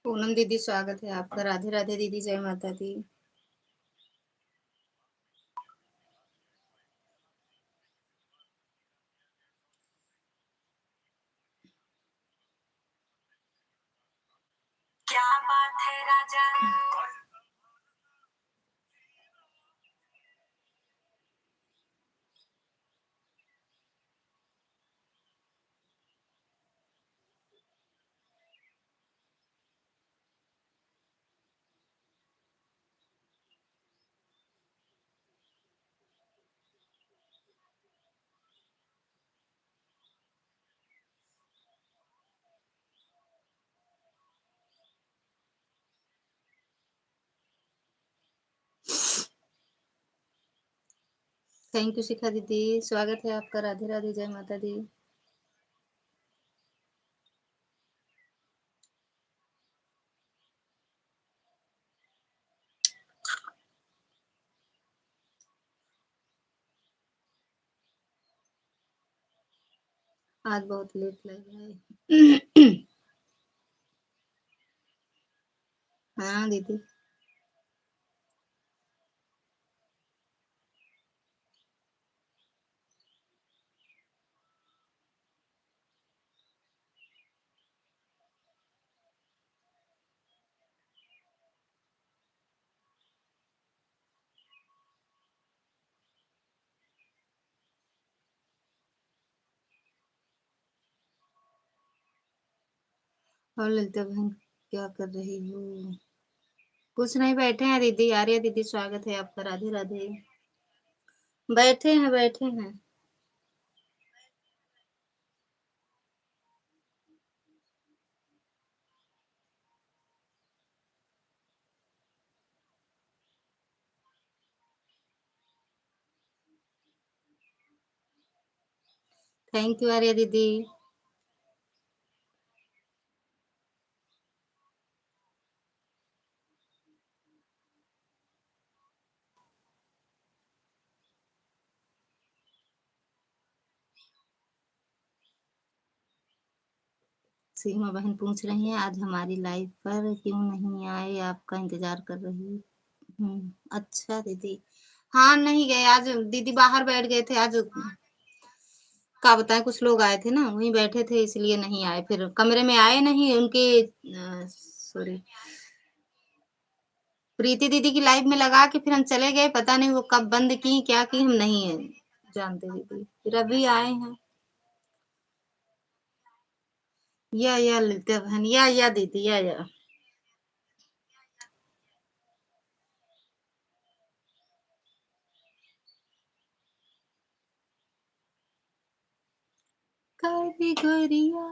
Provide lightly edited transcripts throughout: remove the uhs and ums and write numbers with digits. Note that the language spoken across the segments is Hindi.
पूनम दीदी स्वागत है आपका। राधे राधे दीदी, जय माता दी। क्या बात है राजा। थैंक यू शिखा दीदी, स्वागत है आपका। राधे राधे, जय माता दी। आज बहुत लेट लग रहा है। हाँ दीदी। और ललिता बहन क्या कर रही हो? कुछ नहीं, बैठे हैं दीदी। आर्या दीदी स्वागत है आपका। राधे राधे। बैठे हैं बैठे हैं। थैंक यू आर्या दीदी। सीमा बहन पूछ रही हैं आज हमारी लाइव पर क्यों नहीं आए, आपका इंतजार कर रही हूँ। अच्छा दीदी। हाँ नहीं गए आज दीदी, बाहर बैठ गए थे आज। क्या बताएं, कुछ लोग आए थे ना, वहीं बैठे थे, इसलिए नहीं आए। फिर कमरे में आए नहीं उनके। सॉरी। प्रीति दीदी की लाइव में लगा के फिर हम चले गए, पता नहीं वो कब बंद की क्या की, हम नहीं है जानते दीदी। फिर अभी आए हैं। या ललिता बहन, या दीदी, या कभी गोरिया।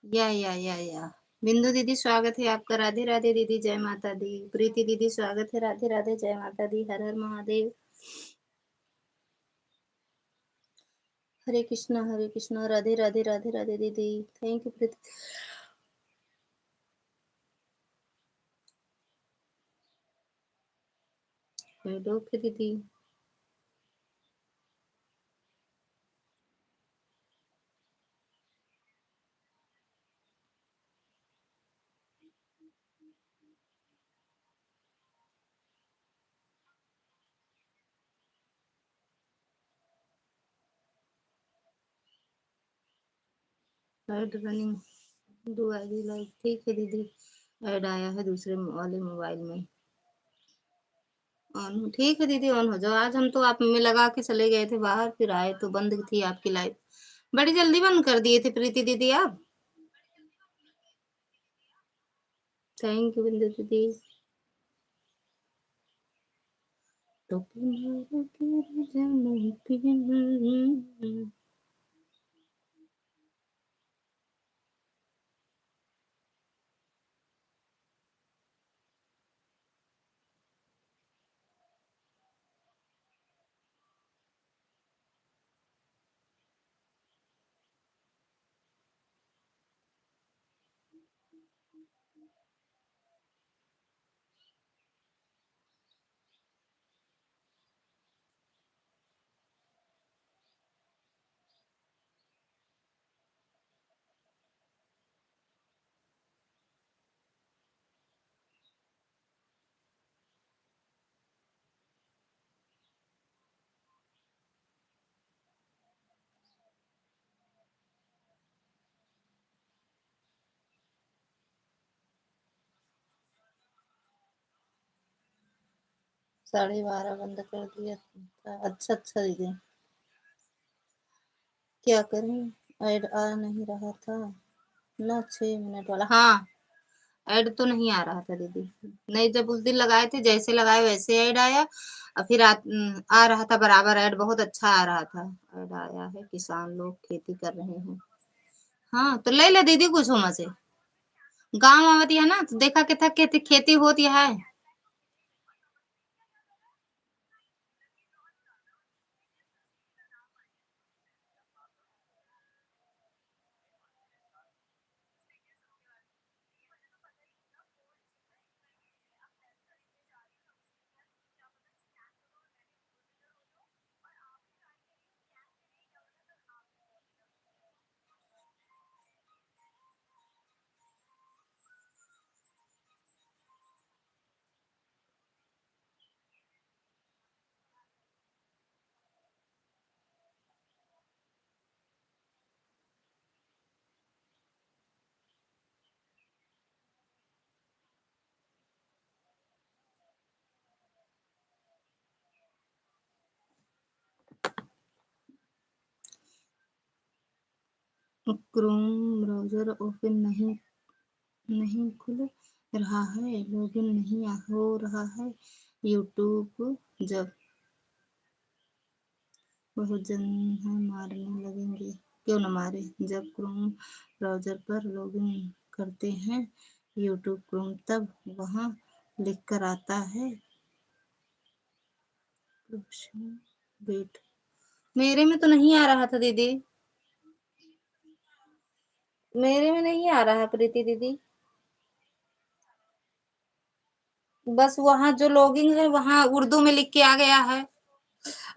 या बिंदु दीदी स्वागत है आपका। राधे राधे दीदी, जय माता दी। प्रीति दीदी स्वागत है। राधे राधे, जय माता दी। हर हर महादेव। हरे कृष्णा, राधे राधे राधे राधे दीदी। Thank you Preeti. ओके दीदी। Add running do ID like, ठीक है दीदी। ऐड आया है दूसरे वाले मोबाइल में। ऑन, ठीक है दीदी, ऑन हो जाओ। आज हम तो आप में लगा के चले गए थे बाहर, फिर आए तो बंद थी आपकी लाइव। बड़ी जल्दी बंद कर दिए थे प्रीति दीदी आप। थैंक यू बिंदु दीदी। तो तुम्हारा तेरा जन्मदिन। 12:30 बंद कर दिया था। अच्छा अच्छा दीदी, क्या करें, ऐड आ नहीं रहा था ना, 6 मिनट वाला। हाँ, ऐड तो नहीं आ रहा था दीदी। नहीं, जब उस दिन लगाए थे, जैसे लगाए वैसे ऐड आया और फिर आ रहा था बराबर ऐड, बहुत अच्छा आ रहा था। ऐड आया है, किसान लोग खेती कर रहे हैं। हाँ, तो ले ले दीदी कुछ में से। गाँव आवत है ना, तो देखा के था खेती खेती होती है। क्रोम ब्राउज़र ओपन नहीं नहीं खुल रहा है, लॉगिन नहीं हो रहा है। यूट्यूब जब बहुत जन है मारने लगेंगे। क्यों न मारे, जब क्रोम ब्राउज़र पर लॉगिन करते हैं यूट्यूब क्रोम, तब वहाँ लिखकर आता है वेट। मेरे में तो नहीं आ रहा था दीदी, मेरे में नहीं आ रहा है प्रीति दीदी। बस वहाँ जो लॉगिंग है वहाँ उर्दू में लिख के आ गया है।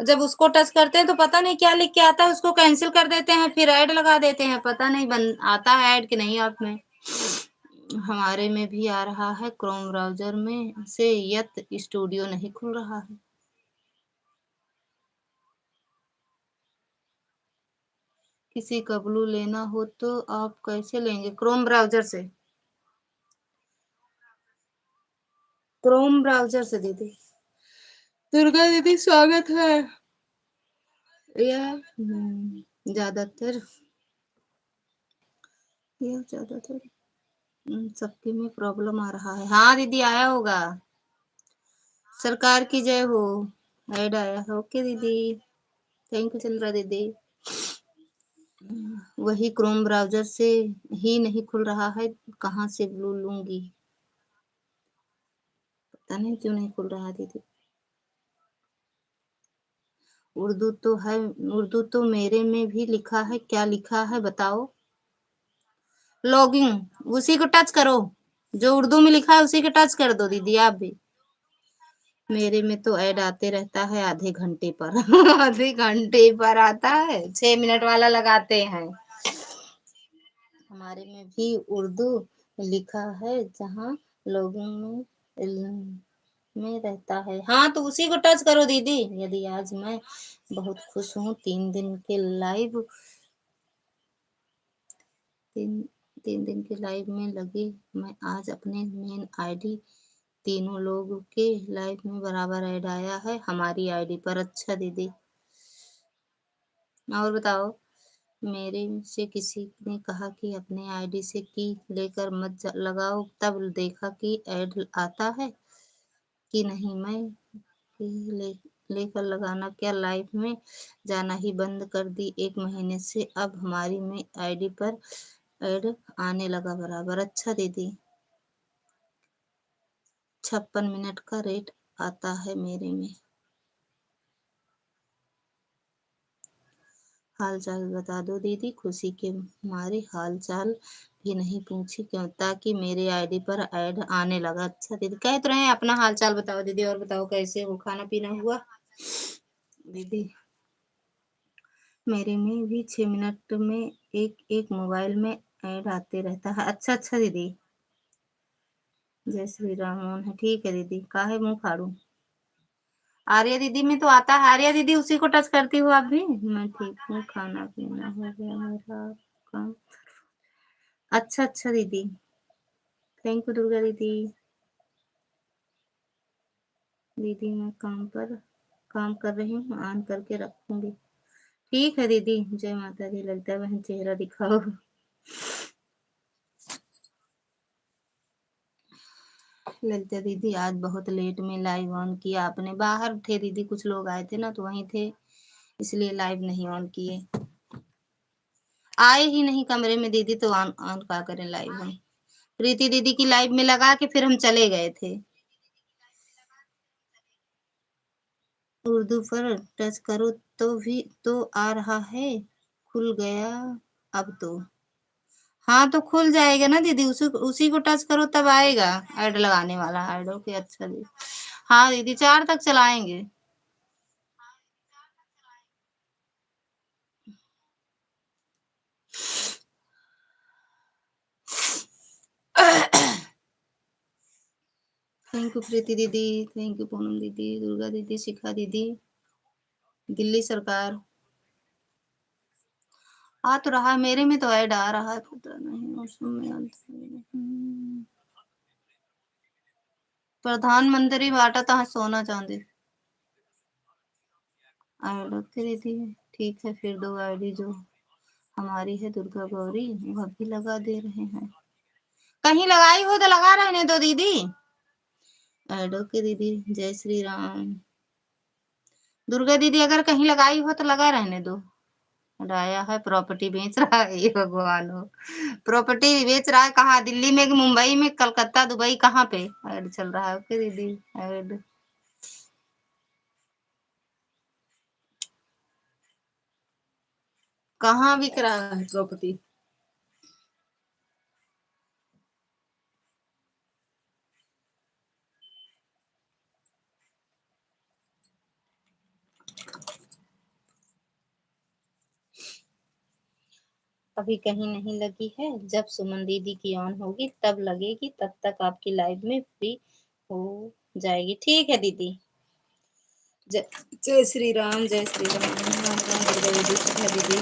जब उसको टच करते हैं तो पता नहीं क्या लिख के आता है, उसको कैंसिल कर देते हैं, फिर ऐड लगा देते हैं, पता नहीं बन आता है ऐड कि नहीं आप में। हमारे में भी आ रहा है, क्रोम ब्राउज़र में से यत स्टूडियो नहीं खुल रहा है। किसी का ब्लू लेना हो तो आप कैसे लेंगे? क्रोम ब्राउज़र से। क्रोम ब्राउज़र से दीदी। दुर्गा दीदी स्वागत है। यह ज़्यादातर यह ज़्यादातर सबके में प्रॉब्लम आ रहा है। हाँ दीदी, आया होगा। सरकार की जय हो। ऐड आया है। ओके दीदी, थैंक यू चंद्रा दीदी। वही क्रोम ब्राउज़र से ही नहीं खुल रहा है, कहाँ से ब्लू लूँगी? पता नहीं क्यों नहीं खुल रहा दीदी। उर्दू तो है, उर्दू तो मेरे में भी लिखा है, क्या लिखा है बताओ? लॉगिंग, उसी को टच करो। जो उर्दू में लिखा है उसी को टच कर दो दीदी आप भी। मेरे में तो ऐड आते रहता है आधे घंटे पर। आधे घंटे पर आता है, 6 मिनट वाला लगाते हैं। हमारे में भी उर्दू लिखा है, जहाँ लोगों में रहता है। हाँ, तो उसी को टच करो दीदी। यदि आज मैं बहुत खुश हूँ, 3 दिन के लाइव, तीन 3 दिन के लाइव में लगी। मैं आज अपने मेन आईडी, तीनों लोग के लाइव में बराबर ऐड आया है हमारी आईडी पर। अच्छा दीदी, और बताओ। मेरे से किसी ने कहा कि अपने आईडी से की लेकर मत लगाओ, तब देखा कि ऐड आता है कि नहीं। मैं की लेकर लगाना क्या, लाइफ में जाना ही बंद कर दी 1 महीने से। अब हमारी में आईडी पर ऐड आने लगा बराबर। अच्छा दीदी, 56 मिनट का रेट आता है मेरे में। हाल चाल बता दो दीदी, खुशी के मारे हाल चाल भी नहीं पूछी क्यों, ताकि मेरे आईडी पर ऐड आने लगा। अच्छा दीदी, कह तो रहे हैं अपना हाल चाल बताओ दीदी, और बताओ कैसे हो, खाना पीना हुआ दीदी? मेरे में भी 6 मिनट में एक एक मोबाइल में ऐड आते रहता है। अच्छा अच्छा दीदी, जय श्री राम मोहन है, ठीक है दीदी, काहे मुंह फाड़ू? आर्या दीदी में तो आता है, आर्या दीदी उसी को टच करती हो आप भी? मैं ठीक हूँ, खाना पीना हो गया मेरा काम। अच्छा अच्छा दीदी, थैंक यू दुर्गा दीदी। दीदी मैं काम कर रही हूँ, ऑन करके रखूंगी। ठीक है दीदी, जय माता दी। ललिता बहन चेहरा दिखाओ। ललिता दीदी आज बहुत लेट में लाइव ऑन किया आपने, बाहर थे दीदी, कुछ लोग आए थे ना तो वहीं थे, इसलिए लाइव नहीं ऑन किए। आए ही नहीं कमरे में दीदी, तो ऑन ऑन क्या करें लाइव हम। प्रीति दीदी की लाइव में लगा के फिर हम चले गए थे। उर्दू पर टच करो तो भी तो आ रहा है, खुल गया अब तो। हाँ तो खुल जाएगा ना दीदी, उसी उसी को टच करो तब आएगा ऐड लगाने वाला ऐड। ओके अच्छा दीदी, हाँ दीदी 4 तक चलाएंगे। थैंक यू प्रीति दीदी, थैंक यू पूनम दीदी, दुर्गा दीदी, शिखा दीदी। दिल्ली सरकार आ तो रहा है, मेरे में तो ऐड आ रहा है, पता नहीं मौसम में प्रधानमंत्री बांटा था सोना चांदी। ऐड ओके दीदी, ठीक है, फिर 2 आईडी जो हमारी है दुर्गा गौरी, वह भी लगा दे रहे हैं। कहीं लगाई हो तो लगा रहने दो दीदी। ऐड ओके दीदी, जय श्री राम। दुर्गा दीदी अगर कहीं लगाई हो तो लगा रहने दो। राया है प्रॉपर्टी बेच रहा है, ये भगवान हो। प्रॉपर्टी बेच रहा है कहाँ, दिल्ली में कि मुंबई में, कलकत्ता दुबई, कहाँ पे ऐड चल रहा है? ओके दीदी, ऐड कहाँ बिक रहा है प्रॉपर्टी? अभी कहीं नहीं लगी है, जब सुमन दीदी की ऑन होगी तब लगेगी, तब तक आपकी लाइव में फ्री हो जाएगी। ठीक है दीदी, जय जय श्री राम, जय श्री राम, राम राम दुर्गा दीदी, सुधा दीदी।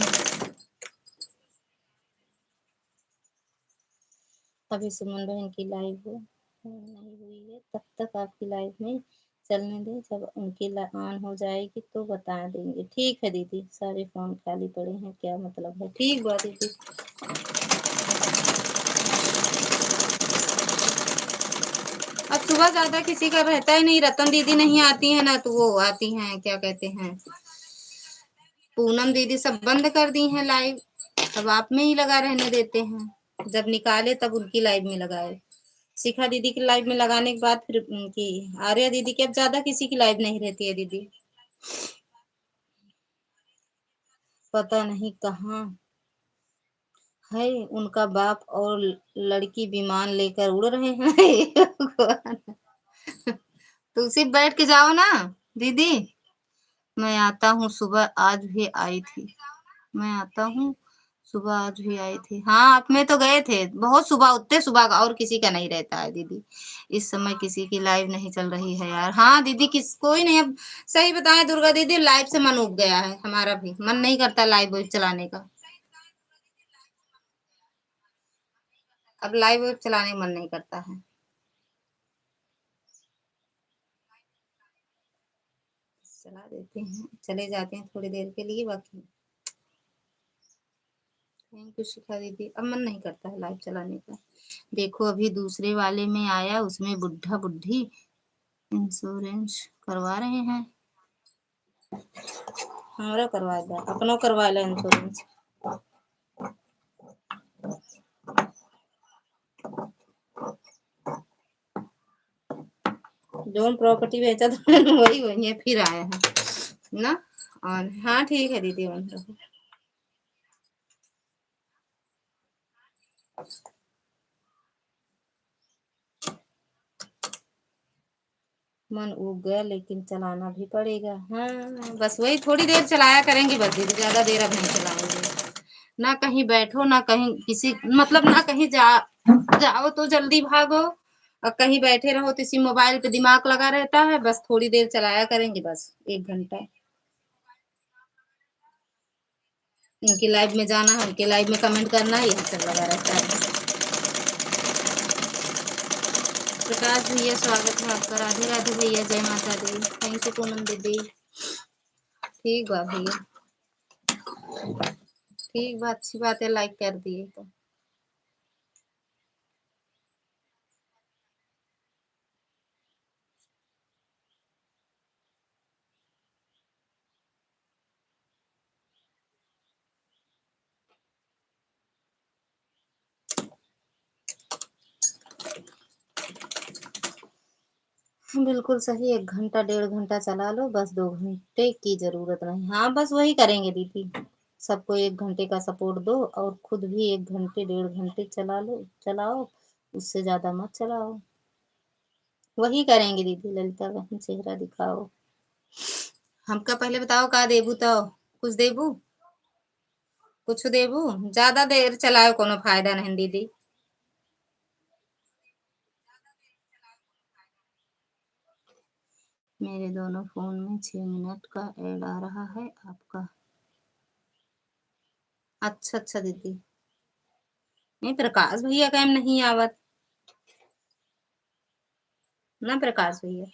अभी सुमन बहन की लाइव हो नहीं हुई है, तब तक आपकी लाइव में चलने दें, जब उनकी ऑन हो जाएगी तो बता देंगे। ठीक है दीदी, सारे फोन खाली पड़े हैं, क्या मतलब है? ठीक बात दीदी। अब सुबह ज्यादा किसी का रहता ही नहीं, रतन दीदी नहीं आती है ना, तो वो आती हैं, क्या कहते हैं, पूनम दीदी, सब बंद कर दी हैं लाइव। अब आप में ही लगा रहने देते हैं, जब निकाले तब उनकी लाइव में लगाए। शिखा दीदी की लाइव में लगाने के बाद फिर उनकी, आर्या दीदी की अब ज्यादा किसी की लाइव नहीं रहती है दीदी। पता नहीं कहाँ है उनका बाप और लड़की, विमान लेकर उड़ रहे हैं। तो सिर्फ बैठ के जाओ ना दीदी। मैं आता हूँ सुबह, आज भी आई थी। मैं आता हूँ सुबह, आज भी आई थी। हाँ आप में तो गए थे बहुत सुबह, उतने सुबह का और किसी का नहीं रहता है दीदी। इस समय किसी की लाइव नहीं चल रही है यार। हाँ दीदी, किस कोई नहीं अब। सही बताएं दुर्गा दीदी, लाइव से मन उब गया है, हमारा भी मन नहीं करता लाइव वाइव चलाने का। अब लाइव वाइव चलाने का मन नहीं करता है। चला देते हैं, चले जाते हैं थोड़ी देर के लिए, बाकी थैंक यू शिखा दीदी, अब मन नहीं करता है लाइव चलाने का। देखो अभी दूसरे वाले में आया, उसमें बुढ़ा बुढ़ी इंश्योरेंस करवा रहे हैं। हमारा करवा दो, अपनो करवा लो इंश्योरेंस। जो प्रॉपर्टी बेचा था वही वही है, फिर आया है ना। और हाँ ठीक है दीदी, ऑन रखो। मन उब गया लेकिन चलाना भी पड़ेगा। हाँ, बस वही थोड़ी देर चलाया करेंगे बस दीदी, ज़्यादा देर अब नहीं चलाएँगे। ना कहीं बैठो, ना कहीं किसी मतलब ना कहीं जाओ तो जल्दी भागो और कहीं बैठे रहो तो इसी मोबाइल पे दिमाग लगा रहता है, बस थोड़ी देर चलाया करेंगे बस 1 घंटा। उनकी लाइव में जाना है, उनके लाइव में कमेंट करना है, यही सब लगा रहता है। प्रकाश भैया स्वागत है आपका। राधे राधे भैया, जय माता दी। थैंक यू पूनम दीदी। ठीक बा भैया, ठीक बा, अच्छी बात है, लाइक कर दिए तो। बिल्कुल सही, 1 घंटा, 1.5 घंटा चला लो बस, 2 घंटे की ज़रूरत नहीं। हाँ, बस वही करेंगे दीदी। सबको 1 घंटे का सपोर्ट दो और खुद भी 1 घंटे, 1.5 घंटे चलाओ, उससे ज़्यादा मत चलाओ। वही करेंगे दीदी, ललिता बहन चेहरा दिखाओ। हमका पहले बताओ का देबू तो? कुछ देबू? कुछ देबू? ज़्यादा देर चलाओ कोनो फ़ायदा नहीं दीदी। मेरे दोनों फ़ोन में 6 मिनट का ऐड आ रहा है आपका। अच्छा, अच्छा दीदी। नहीं प्रकाश भैया का एम नहीं आवत। ना प्रकाश भैया।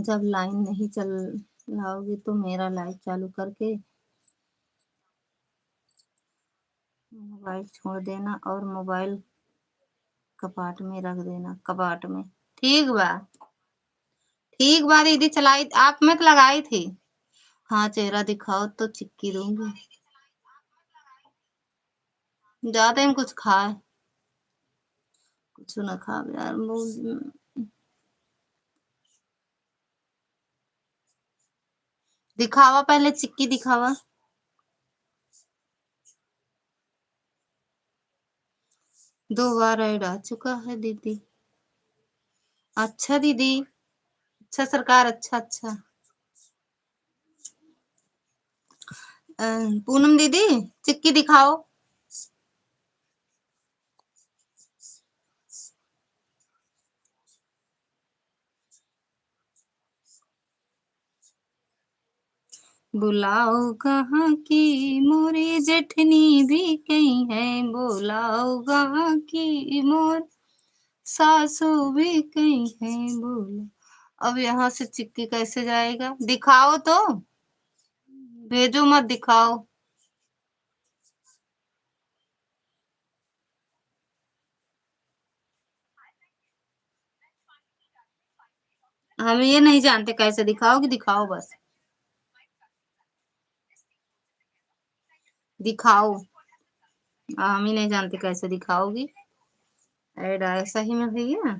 जब लाइन नहीं चल लाओगी तो मेरा लाइव चालू करके मोबाइल छोड़ देना और मोबाइल कपाट में रख देना, कपाट में। ठीक बा। ठीक बा दीदी, चलाई आप में तो लगाई थी। हाँ, चेहरा दिखाओ तो चिक्की दूंगी। ज्यादा ही कुछ खाए, कुछ ना खा यार दिखावा, पहले चिक्की दिखावा। 2 बार ऐड आ चुका है दीदी। अच्छा दीदी, अच्छा सरकार, अच्छा अच्छा। पूनम दीदी चिक्की दिखाओ। बुलाओ कहाँ की मोरी जेठनी भी कहीं है, बुलाओ कहाँ की मोर सासू भी कहीं है, बोला। अब यहाँ से चिक्की कैसे जाएगा? दिखाओ तो, भेजो मत, दिखाओ। हम ये नहीं जानते कैसे दिखाओगी, दिखाओ बस। दिखाओ। हम ही नहीं जानते कैसे दिखाओगी। ऐड आया सही में भैया।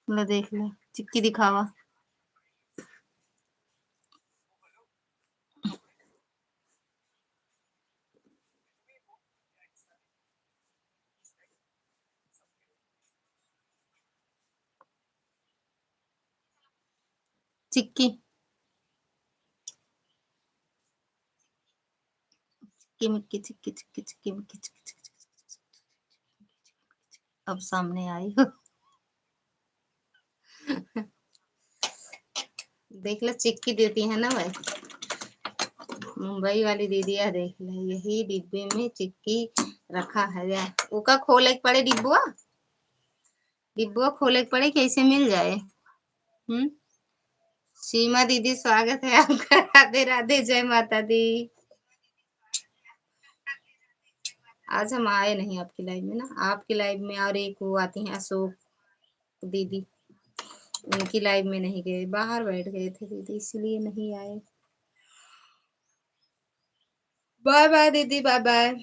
ले देख ले, चिक्की दिखावा। चिक्की, चिक्की मिक्की, चिक्की चिक्की चिक्की मिक्की, चिक्की चिक्की। अब सामने आई हो। देख ले, चिक्की देती है ना भाई, मुंबई वाली दीदी है, देख ले यही डिब्बे में चिक्की रखा है या ओका खोले के पड़े डिब्बुआ, डिब्बुआ खोले के पड़े कैसे मिल जाए। हम्म। सीमा दीदी स्वागत है आपका। राधे राधे, जय माता दी। आज हम आए नहीं आपकी लाइव में ना, आपकी लाइव में और एक वो आती हैं अशोक दीदी, उनकी लाइव में नहीं गए, बाहर बैठ गए थे दीदी इसलिए नहीं आए। बाय बाय दीदी, बाय बाय।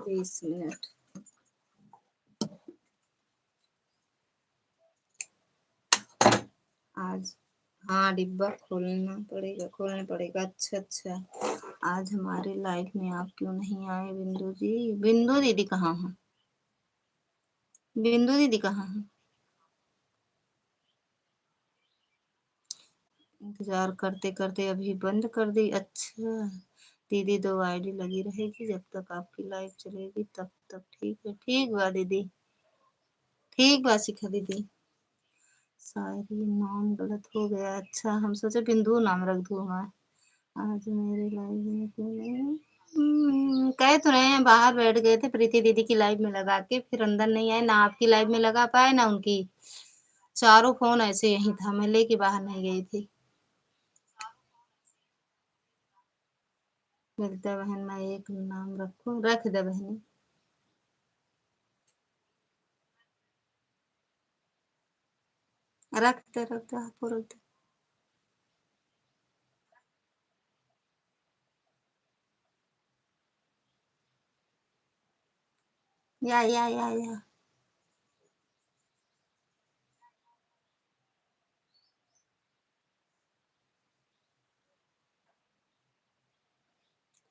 बीस मिनट आज, हाँ डिब्बा खोलना पड़ेगा। अच्छा अच्छा, आज हमारे लाइफ में आप क्यों नहीं आए बिंदु जी? बिंदु दीदी कहाँ है? बिंदु दीदी कहाँ है? इंतजार करते करते अभी बंद कर दी। अच्छा दीदी, दो आईडी लगी रहेगी जब तक आपकी लाइफ चलेगी, तब तक ठीक है। ठीक बा दीदी, ठीक बा शिखा दीदी। शायद ये नाम गलत हो गया। अच्छा हम सोचे बिंदु नाम रख दूँ मैं। आज मेरे लाइव में क्यों नहीं? कह तो रहे हैं बाहर बैठ गए थे प्रीति दीदी की लाइव में लगा के, फिर अंदर नहीं आए, ना आपकी लाइव में लगा पाए ना उनकी। चारों फोन ऐसे यही था, मैं लेके बाहर नहीं गई थी। मिलता बहन, मैं एक नाम रखूं? रख दे बहनी। रख दे आपको रख दे। या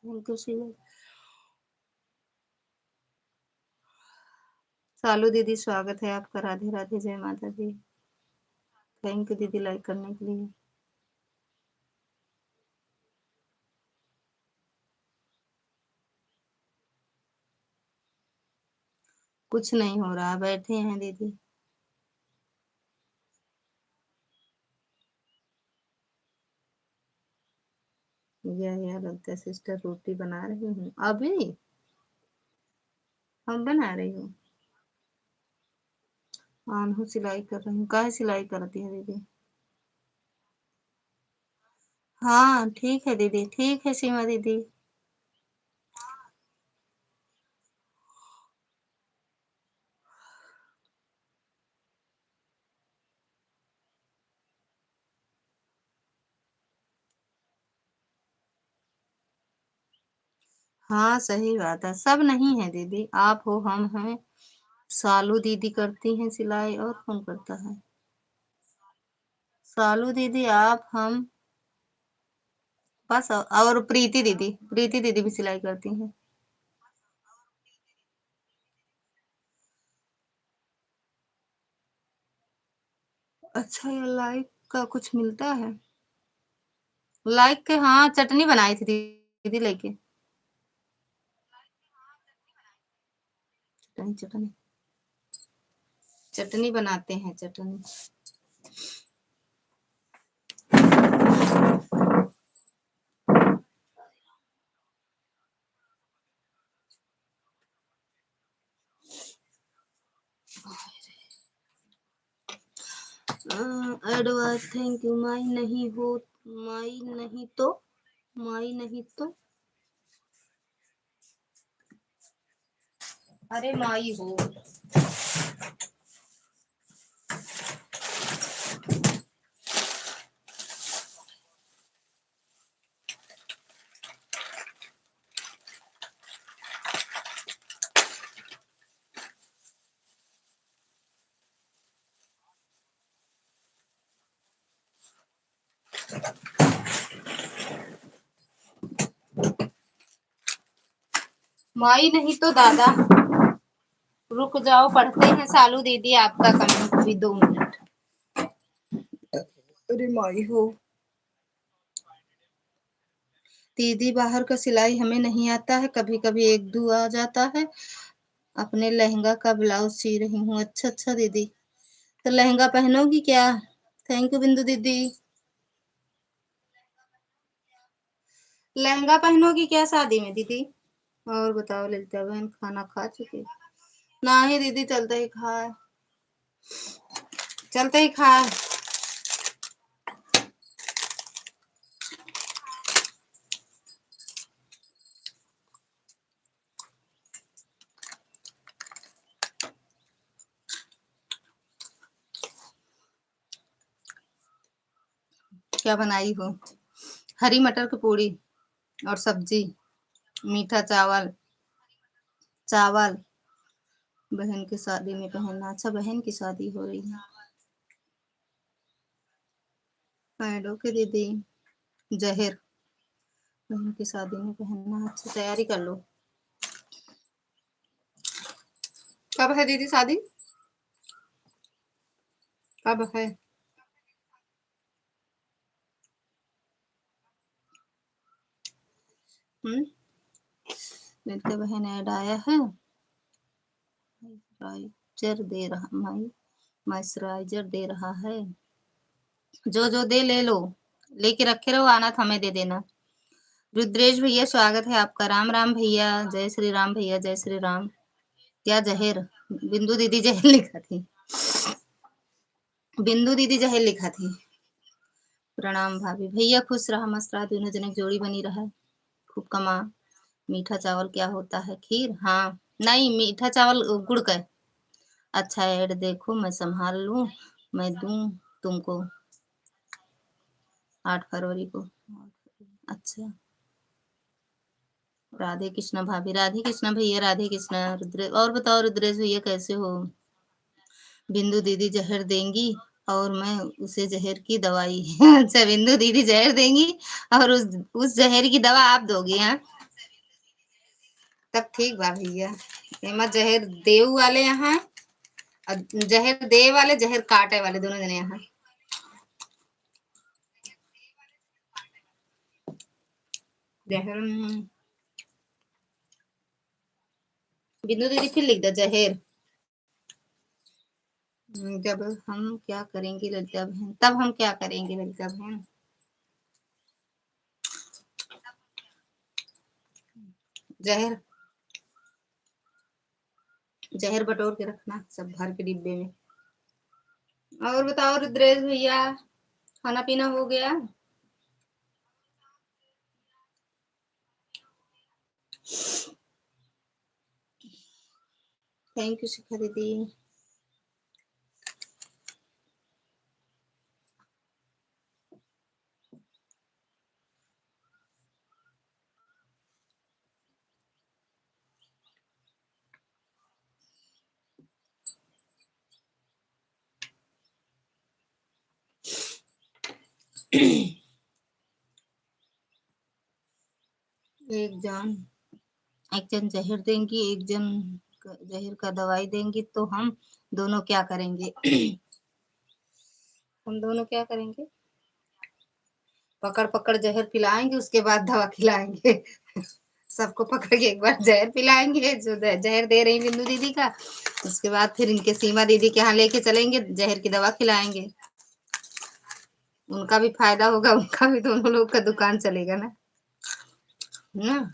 उनको सी सालू दीदी, स्वागत है आपका। राधे राधे, जय माता दी। थैंक यू दीदी लाइक करने के लिए। कुछ नहीं हो रहा, बैठे हैं दीदी। या लगता है सिस्टर रोटी बना रही हूँ अभी। हम बना रही हूँ। आनहु सिलाई कर रही हूँ। काहे सिलाई करती है दीदी? हाँ ठीक है दीदी, ठीक है सीमा दीदी। हाँ सही बात है, सब नहीं है दीदी, आप हो हम हैं। सालू दीदी करती हैं सिलाई, और कौन करता है? सालू दीदी, आप, हम, बस। और प्रीति दीदी भी सिलाई करती हैं। अच्छा ये लाइक का कुछ मिलता है? लाइक के, हाँ चटनी बनाई थी दीदी लेके। चटनी चटनी चटनी बनाते हैं, चटनी। Advice thank you. माई नहीं हो, माई नहीं तो, माई नहीं तो, अरे माई हो। माई नहीं तो दादा। रुक जाओ, पढ़ते हैं सालू दीदी आपका कमेंट भी, 2 मिनट। अरे माई हो। दीदी बाहर का सिलाई हमें नहीं आता है, कभी कभी एक दो आ जाता है। अपने लहंगा का ब्लाउज सी रही हूँ। अच्छा अच्छा दीदी, तो लहंगा पहनोगी क्या? थैंक यू बिंदु दीदी। लहंगा पहनोगी क्या शादी में दीदी? और बताओ ललिता बहन, खाना खा चुके? ना ही दीदी, चलते ही खाए, चलते ही खाए। क्या बनाई हो? हरी मटर की पूड़ी और सब्जी, मीठा चावल। चावल बहन की शादी में पहनना। अच्छा, बहन की शादी हो रही है। पैडो के दीदी, जहर बहन की शादी में पहनना। अच्छा, तैयारी कर लो। कब है दीदी शादी? कब है? लड़के बहन ऐड आया है। मॉइस्चराइजर दे रहा, मॉइस्चराइजर दे रहा है। जो जो दे ले लो, लेके रखे रहो, आना तो हमें दे देना। रुद्रेश भैया स्वागत है आपका। राम राम भैया, जय श्री राम भैया, जय श्री राम। क्या जहर? बिंदु दीदी जहर लिखा थी, बिंदु दीदी जहर लिखा थी। प्रणाम भाभी। भैया खुश रहा, मस्त रहा, दोनों जने की जोड़ी बनी रहा, खूब कमा। मीठा चावल क्या होता है? खीर? हाँ, नहीं, मीठा चावल गुड़ का। अच्छा, ऐड देखो, मैं संभाल लूं, मैं दूं तुमको 8 फरवरी को। अच्छा, राधे कृष्णा भाभी, राधे कृष्णा भैया, राधे कृष्णा। रुद्र, और बताओ रुद्रेश भैया कैसे हो? बिंदु दीदी जहर देंगी और मैं उसे जहर की दवाई अच्छा, बिंदु दीदी जहर देंगी और उस जहर की दवा आप दोगे? हाँ, तब ठीक बा भैया। एमा जहर देव वाले यहाँ और जहर दे वाले, जहर काटे वाले, दोनों जने यहाँ। जहर बिंदु दीदी फिर लिख दो जहर। जब हम क्या करेंगे ललिता बहन, तब हम क्या करेंगे ललिता बहन? जहर, जहर बटोर के रखना सब भर के डिब्बे में। और बताओ रुद्रेश भैया, खाना पीना हो गया? थैंक यू शिखा दीदी। एक जन जहर देंगी, एक जन जहर का दवाई देंगी, तो हम दोनों क्या करेंगे? हम दोनों क्या करेंगे? पकड़ पकड़ जहर पिलाएंगे, उसके बाद दवा खिलाएंगे सबको पकड़ के एक बार जहर पिलाएंगे, जो जहर दे रही बिंदु दीदी का। उसके बाद फिर इनके सीमा दीदी के यहाँ लेके चलेंगे, जहर की दवा खिलाएंगे। उनका भी फायदा होगा, उनका भी, दोनों लोग का दुकान चलेगा ना। ना,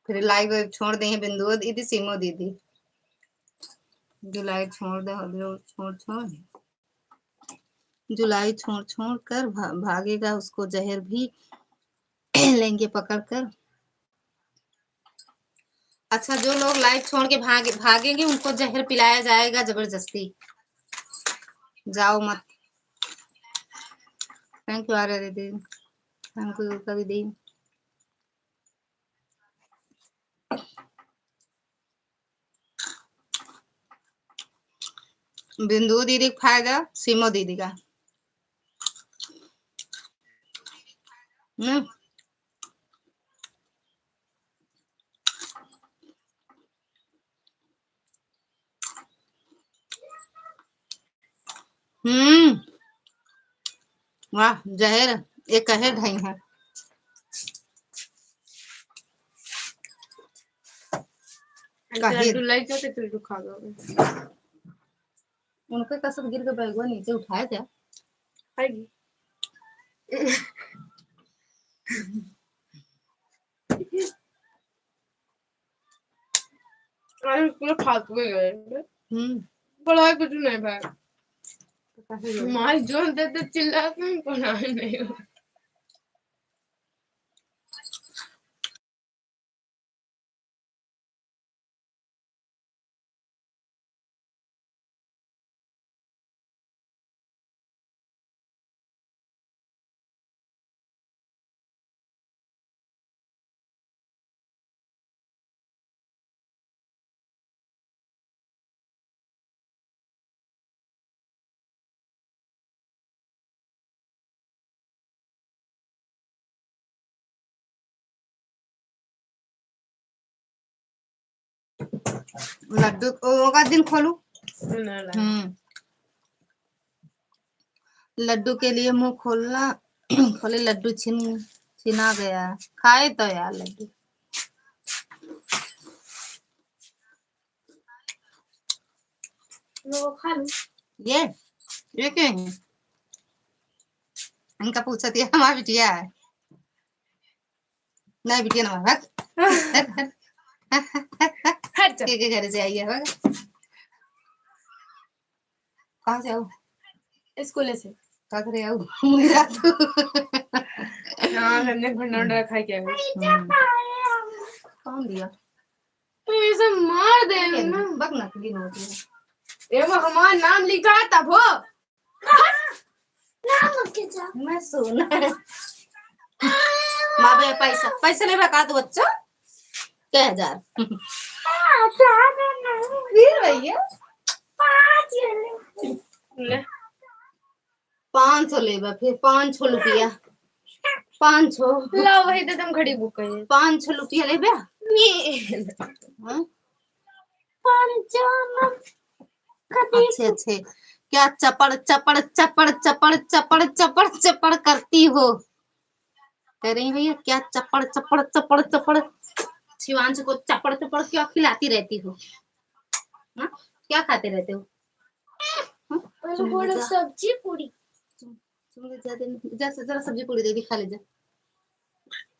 फिर लाइव छोड़ देंगे बिंदु दीदी, सीमो दीदी। जुलाई छोड़ दो, छोड़ छोड़ जुलाई छोड़ छोड़ कर भागेगा, उसको जहर भी लेंगे पकड़ कर। अच्छा, जो लोग लाइव छोड़ के भागेंगे उनको जहर पिलाया जाएगा जबरदस्ती। जाओ मत। थैंक यू आर्या दीदी, थैंक यू कवि दी। बिंदु दीदी का फायदा, सीमो दीदी का। हम्म, वाह, जहर एक कहे ढाई है। उनके कसम गिर के बैगवा नीचे उठाया क्या? आएगी। अरे पूरा फालतू में गए। पढ़ाई कुछ नहीं भाई। मार जोर देते चिल्लाते हैं, पढ़ाई नहीं हो। लड्डू होगा दिन खोलू। लड्डू के लिए मुंह खोलना। खोले लड्डू छिना गया। खाए तो यार लड्डू। खा लूं। ये क्यों है? इनका पूछा दिया हमारी बिटिया है। नहीं बिटिया ना भाग। के घर से आई है भाग। कहाँ से आओ? स्कूल से। क्या करे आओ? मुझे तो हाँ हमने भंडारा खा के कौन दिया? तो ये सब मार दे ना। बग ना दिन होती है। ये वो हमारा नाम लिखा था वो। मैं सोना माँ भैया पैसा नहीं बका दो बच्चा। क्या 1000 भैया 500 लेबा फिर 500 रुपया 500 ला वही तो तुम खड़ी बुक करिए 500 रुपया लेबा। अच्छे अच्छे क्या चपड़ चपड़ चपड़ चपड़ चपड़ चपड़ चपड़ करती हो? कह रही भैया क्या चपड़ चपड़ चपड़ चपड़ शिवांश को चपड़ चपड़ क्यों खिलाती रहती हो? हा? क्या खाते रहते हो? सब्जी पूरी। जरा सब्जी पूरी दे दी खा ले जा।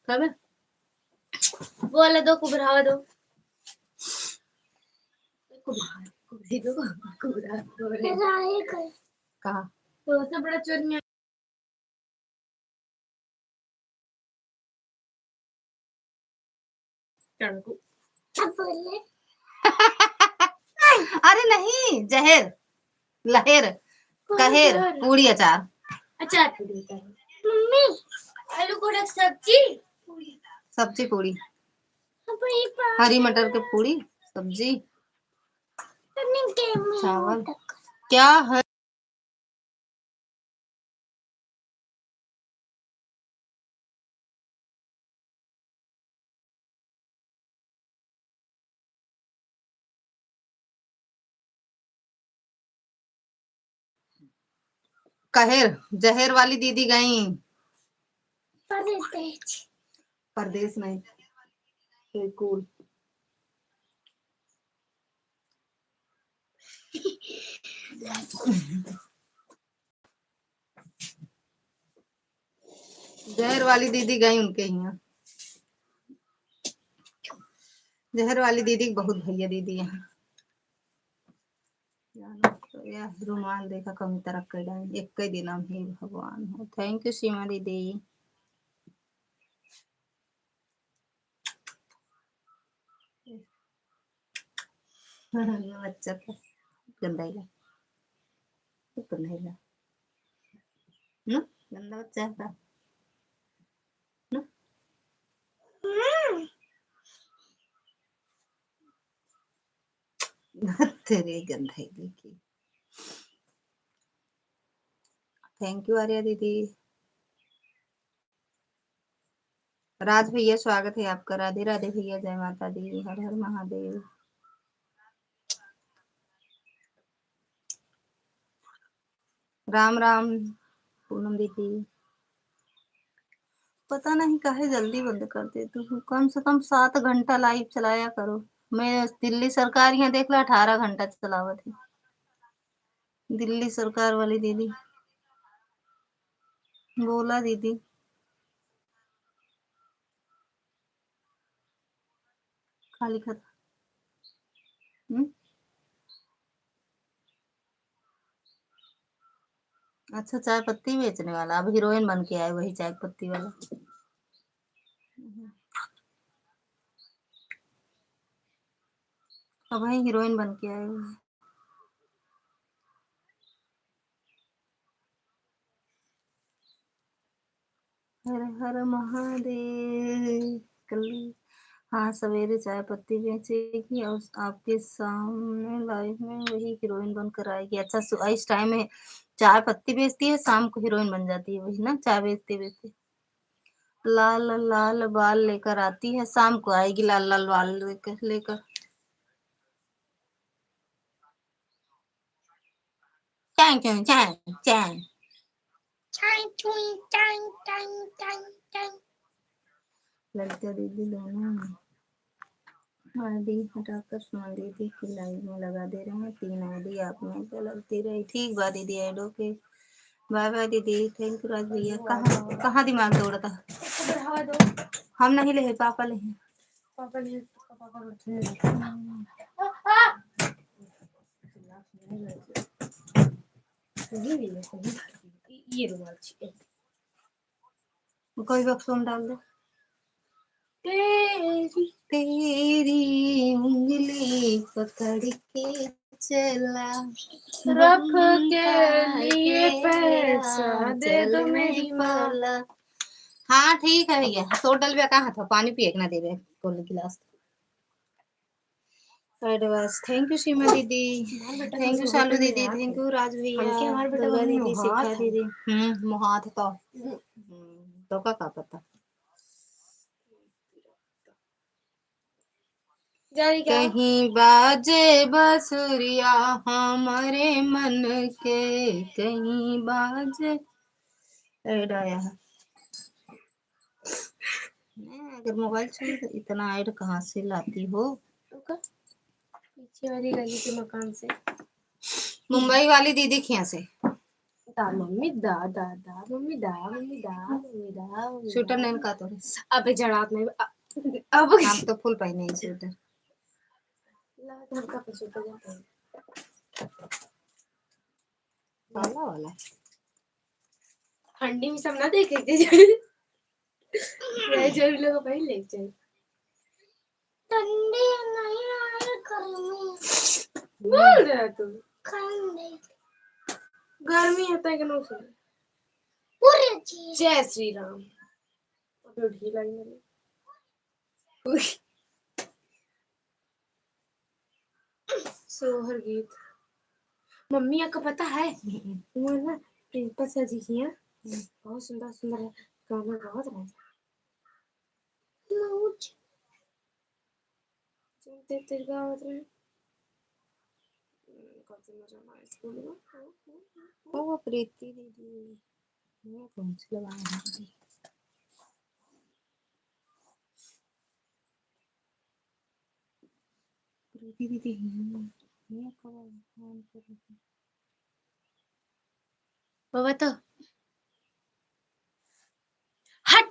खावे बोला दो को बढ़ावा दो। कहा तो उससे बड़ा चोर नहीं। अरे नहीं जहर लहर कहेर पूरी अचार। अचार पूरी मम्मी आलू को सब्जी सब्जी पूरी हरी मटर की पूरी सब्जी चावल क्या है? कहेर जहर वाली दीदी गई परदेश नहीं बिल्कुल। जहर वाली दीदी गई उनके यहाँ। जहर वाली दीदी बहुत भैया दीदी यहाँ तो यह रुमाल देखा कमी तरह कर डाल एक ही दिन हम ही भगवान हो। थैंक यू सीमा दीदी। बच्चा था गंदा ही गंदा ना गंदा बच्चा था ना। तेरे गंदे की। थैंक यू आर्या दीदी। राज भैया स्वागत है आपका। राधे राधे भैया जय माता दी हर हर महादेव। राम राम पूनम दीदी। पता नहीं काहे जल्दी बंद कर देती हूँ। कम से कम 7 घंटा लाइव चलाया करो। मैं दिल्ली सरकार यहाँ देख लो 18 घंटा चलावत है। दिल्ली सरकार वाली दीदी बोला दीदी खाली खत अच्छा चाय पत्ती बेचने वाला अब हीरोइन बन के आए वही चाय पत्ती वाला। अब वही हीरोइन बन के आए हुए। हर हर महादेव कल हाँ सवेरे चाय पत्ती बेचेगी और आपके सामने लाइव में वही हीरोइन बनकर आएगी। अच्छा इस टाइम में चाय पत्ती बेचती है शाम को हीरोइन बन जाती है वही ना चाय बेचते बेचते। लाल लाल बाल लेकर आती है शाम को आएगी लाल लाल बाल लेकर चैन चैन चैन चैन लड़का दीदी दोनों आईडी हटाकर सुना दीदी की लाइव में लगा दे रहे हैं 3 आईडी आप में लगती रही। ठीक बात दीदी ऐड ओके बाय बाय दीदी थैंक यू राज भैया। कहाँ कहाँ दिमाग दौड़ा था हम नहीं ले पापा ले पापा ले ये रुमाल कोई बक्सों में डाल दे। तेरी उंगली पकड़ के चला रख के लिए पैसा दे दो मेरी माला। हाँ ठीक है भैया टोटल भी कहाँ था पानी पिए ना दे रहे कोल गिलास। एडवांस थैंक यू सीमा दीदी थैंक यू शालू दीदी थैंक यू राज भैया दुर्गा दीदी शिखा दीदी मुहात तो का पता कहीं बाजे बसुरिया हमारे मन के कहीं बाजे ऐड आया है। अगर मोबाइल छोड़ तो इतना ऐड कहाँ से लाती हो पीछे वाली गली के मकान से मुंबई वाली दीदी खिया से दा मम्मी दा दा दा मम्मी दा मम्मी दा मम्मी दा स्वेटर नहीं का तो अबे जड़ात में अब हम तो फुल पहने हैं स्वेटर ला का पे स्वेटर जाते काला वाला ठंडी में सब ना देखे थे ये जरूर लोग पहन ले चल ठंडी नहीं यार गर्मी बोल रहा तू ठंडी गर्मी होता है कि नहीं सुन पूरी जय श्री राम अब ढीला ही मेरे सोहर गीत मम्मी आपको पता है वो ना प्रिंसिपल सर जी की बहुत सुंदर सुंदर गाना बहुत रहे चलते तेरे गावत रहे कौन मजा हमारे स्कूल में वो प्रीति दीदी ये कौन सी लगाई है प्रीति दीदी ये कब ऑन कर रही बाबा तो हट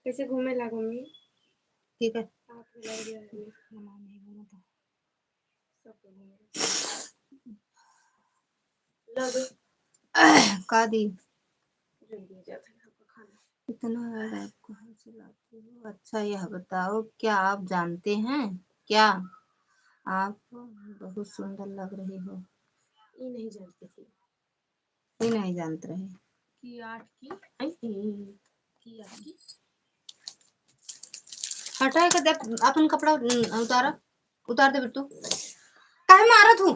कैसे घूमे ला मम्मी ठीक है आप लग गया है मना नहीं बोला था सब लग का दी जल्दी जाते हैं आपका खाना इतना ऐड आप कहाँ से लाती हो। अच्छा यह बताओ क्या आप जानते हैं क्या आप बहुत सुंदर लग रही हो। ये नहीं जानती थी कोई नहीं जानते रहे कि 8 की की आपकी हटाए कर दे अपन कपड़ा उतारा उतार दे बिट्टू काहे मारा तू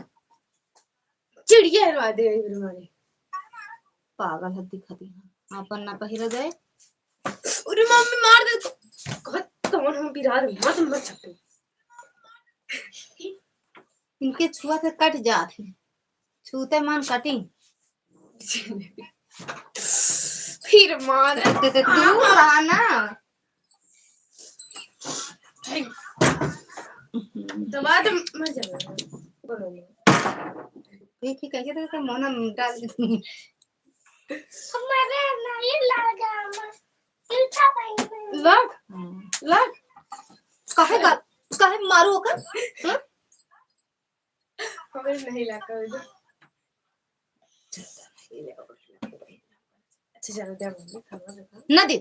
चिड़िया हरवा दे हमारे पागल है दिखती अपन ना पहिरा जाए अरे मम्मी मार दे तो कौन हम बिराद मत मत सकते इनके छुआ से कट जाते छूते मान कटी फिर मार तू रहा ना दबा तो मर जाएगा बोलो एक ही कहिए तो मोना डाल हमारे नहीं लगा लग लग काहे मारो कर हमें नहीं लगा अच्छा चलो क्या बोलूं खाना ना दे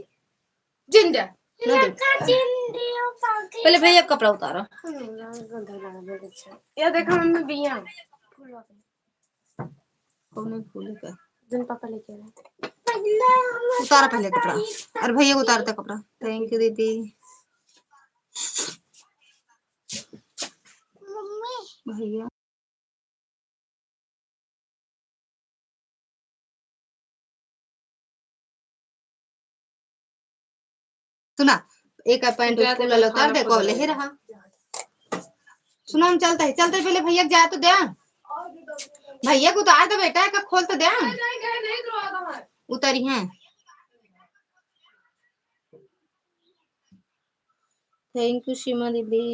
जिंदा ना दे पहले भैया कपड़ा उतारो ये देखो मम्मी बिया कौन फूल का दिन पापा लेके आए उतारा पहले कपड़ा और भैया को उतारता कपड़ा थैंक यू दीदी भैया सुना एक पैंट स्कूल वाला उतार दे को ले रहा सुना हम चलते पहले भैया जाए तो दे भैया को उतार दे बेटा का खोल तो दे उतरी हैं थैंक यू सीमा दीदी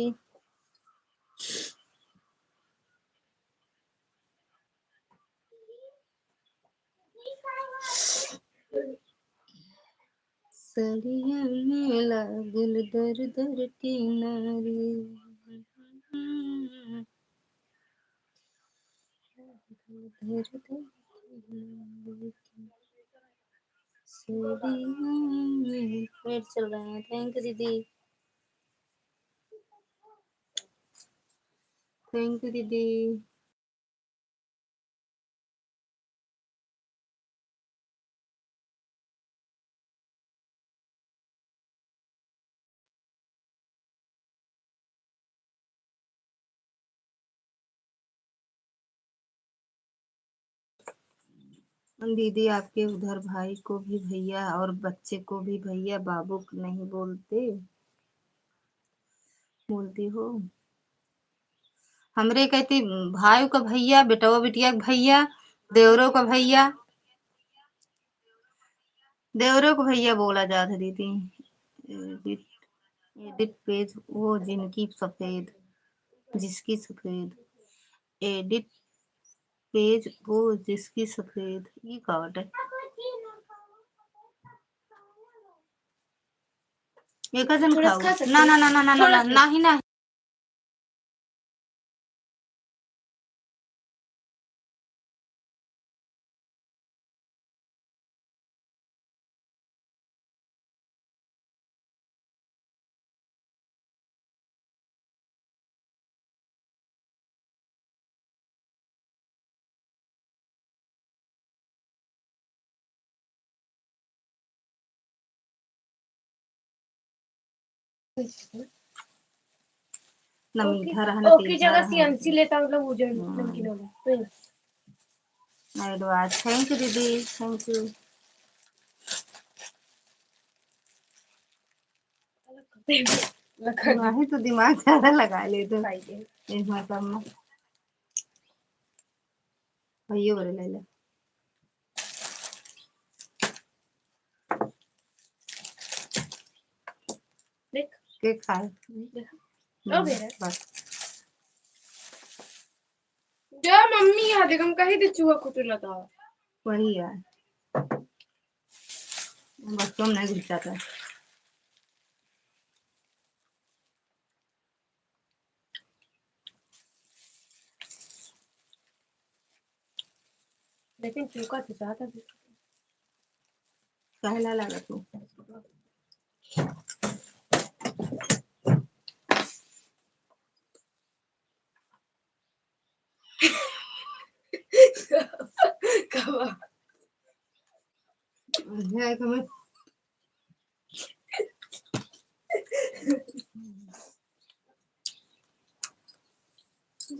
सड़िया में लागल दर दर की नारी नेट चल रहा है थैंक यू दीदी थैंक यू दीदी दीदी आपके उधर भाई को भी भैया और बच्चे को भी भैया बाबू नहीं बोलती हो हमरे कहती भाई का भैया बेटवा बिटिया का भैया देवरों का भैया देवरों को भैया बोला जाता दीदी एडिट एडिट पेज वो जिनकी सफेद जिसकी सफेद एडिट पेज वो जिसकी सफेद ये कावट है एक जन खाओ ना ना ना ना ना ना ना ही ना ना मीठा रहा ना ओके जगह सीएमसी लेता मतलब वो जो नमकीन वाला एडवांस थैंक यू दीदी थैंक यू नहीं तो दिमाग ज्यादा लगा ले तो इस मतलब में भैया बोले ले ले देख के खाए बस जा मम्मी यहाँ देख हम कहीं दे चूहा कुतला था वही है बच्चों में नहीं घुसा था लेकिन चूका तो चाहता था कहला लगा तू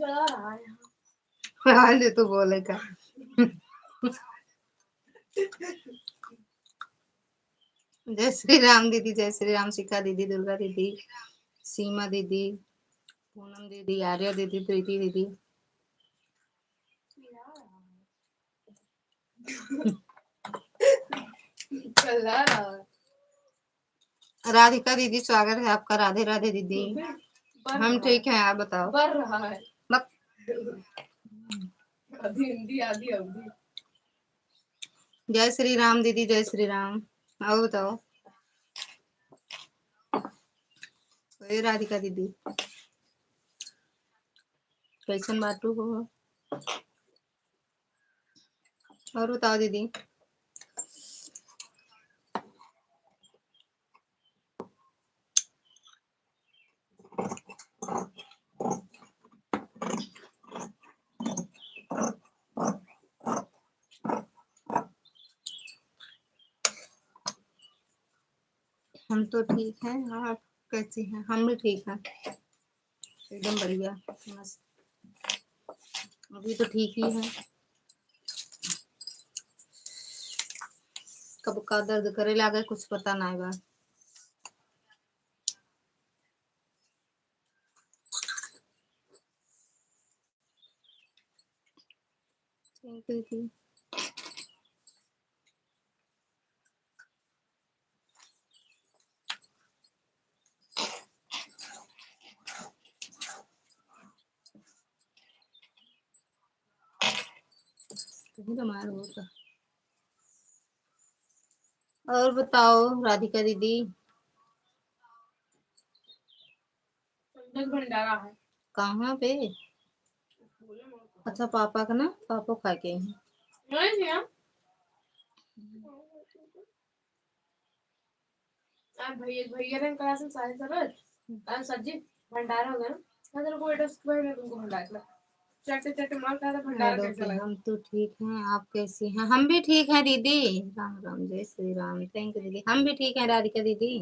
चला रहा है। हाँ जो तू बोलेगा। जय श्री राम दीदी, जय श्री राम। शिखा दीदी, दुर्गा दीदी, सीमा दीदी, पूनम दीदी, आर्या दीदी, प्रीति दीदी। चला रहा है। राधिका दीदी, स्वागत है आपका। राधे राधे दीदी। हम ठीक हैं, आप बताओ। बढ़ रहा है। बक आधी हिंदी आधी अवधि। जय श्री राम दीदी, जय श्री राम। आओ बताओ। ओए राधिका दीदी, कैसन बाटू हो? और बताओ दीदी। हम तो ठीक हैं, आप कैसी हैं? हम भी ठीक हैं, एकदम बढ़िया मस्त। अभी तो ठीक ही है। कब का दर्द करे लागे कुछ पता नहीं बा। थैंक यू जी। बीमार होगा। और बताओ राधिका दीदी। भंडारा है कहाँ पे? अच्छा पापा का ना, पापा खा के हैं। नहीं यार भैया ने कहा से सारे सरल सब्जी भंडारा होगा ना। मैं तेरे को बेटा उसके भाई ने तुमको भंडारा चटे चटे मार खा था। भंडारा कैसा लगा? हम तो ठीक हैं, आप कैसी हैं? हम भी ठीक हैं दीदी। राम राम, जय श्री राम। थैंक यू दीदी, हम भी ठीक हैं राधिका दीदी।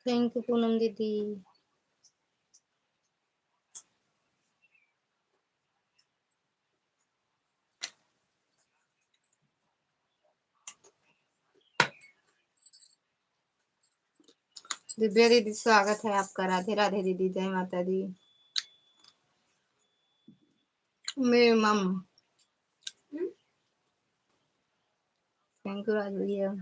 थैंक यू पूनम दीदी। दिव्या दीदी, स्वागत है आपका। राधे राधे दीदी, जय माता दी। मेरी मम। थैंक यू राज भैया।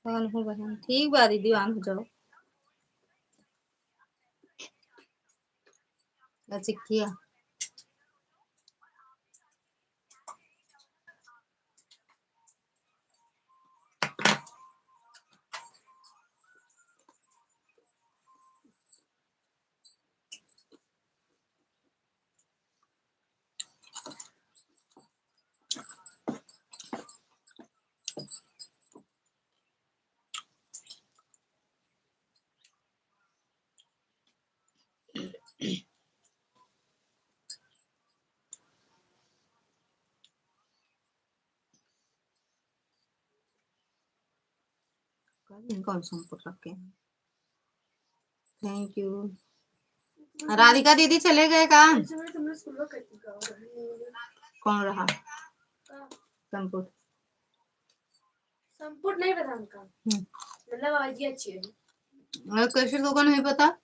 कौन हो बहन? ठीक बा दीदी, आन हो जाओ। लचिकिया कौन संपर्क रखे? Thank you. राधिका दीदी चले गए काम? कौन रहा? संपुट संपुट नहीं पता उनका। मतलब आवाज अच्छी है। और कैसे लोगों नहीं पता?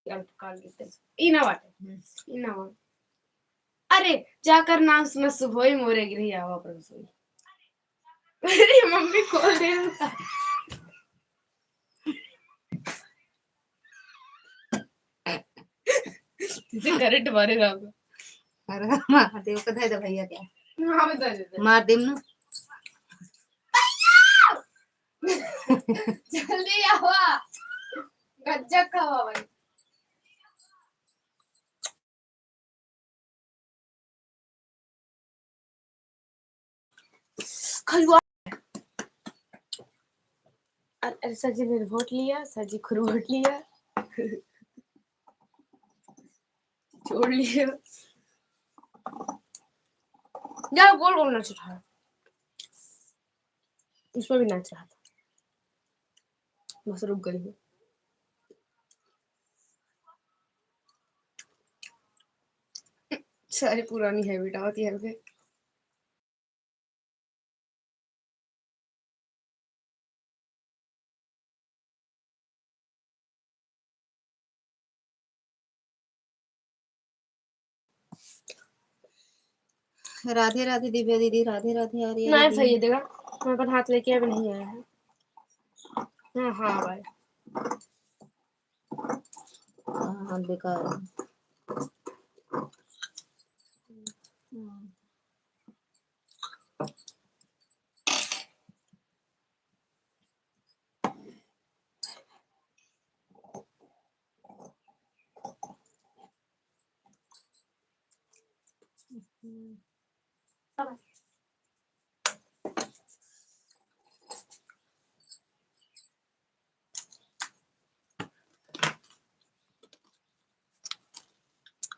इना वाटे इना वाटे अरे जाकर नाम सुना सुबह मोरे गिरी आवा पर मेरी मम्मी खोल दे तुझे करंट मारेगा अरे महादेव को दे दो भैया क्या हाँ बता दे मार देम ना जल्दी आवा गज्जक खावा भाई खलवा अरे सर जी ने वोट लिया सर जी खुद वोट लिया छोड़ लिया यार गोल गोल नाच रहा है इसमें भी नाच रहा था बस रुक गई हूँ सारी पुरानी हैबिट आती है फिर राधे राधे दिव्या दीदी राधे राधे आ रही है नहीं सही है देखा मेरे पास हाथ लेके अभी नहीं आया है हाँ हाँ भाई हाँ बेकार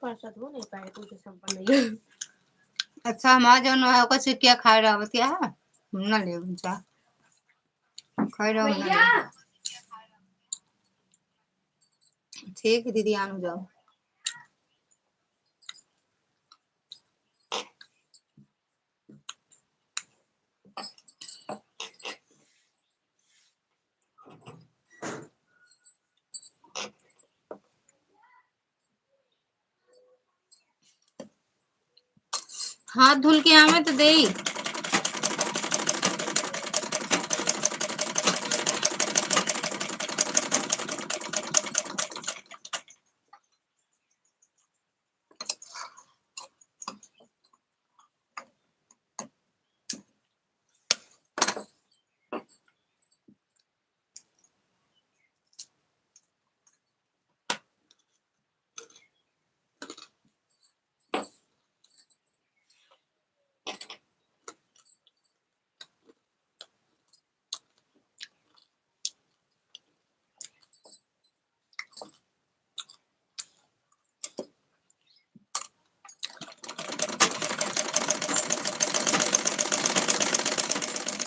प्रसाद हो नहीं पाए तुझे संपन्न नहीं अच्छा हमारा जो है कुछ क्या खा रहा हो क्या है ना ले जा खा रहा हूँ ना ठीक है दीदी आने जाओ हाथ धुल के आवे तो दे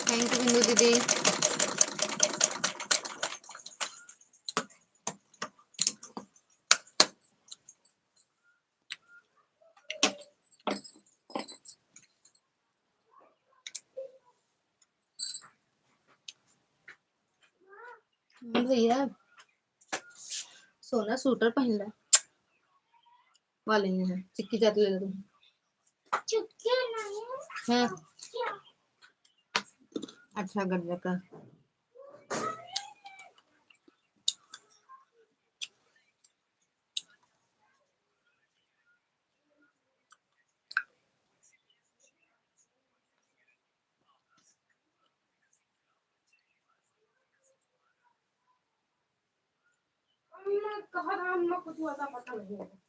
थैंक यू बिंदु दीदी भैया सोना सूटर पहन ला वाले हैं चिक्की जाती ले तुम चिक्की नहीं है अच्छा गड्ढा का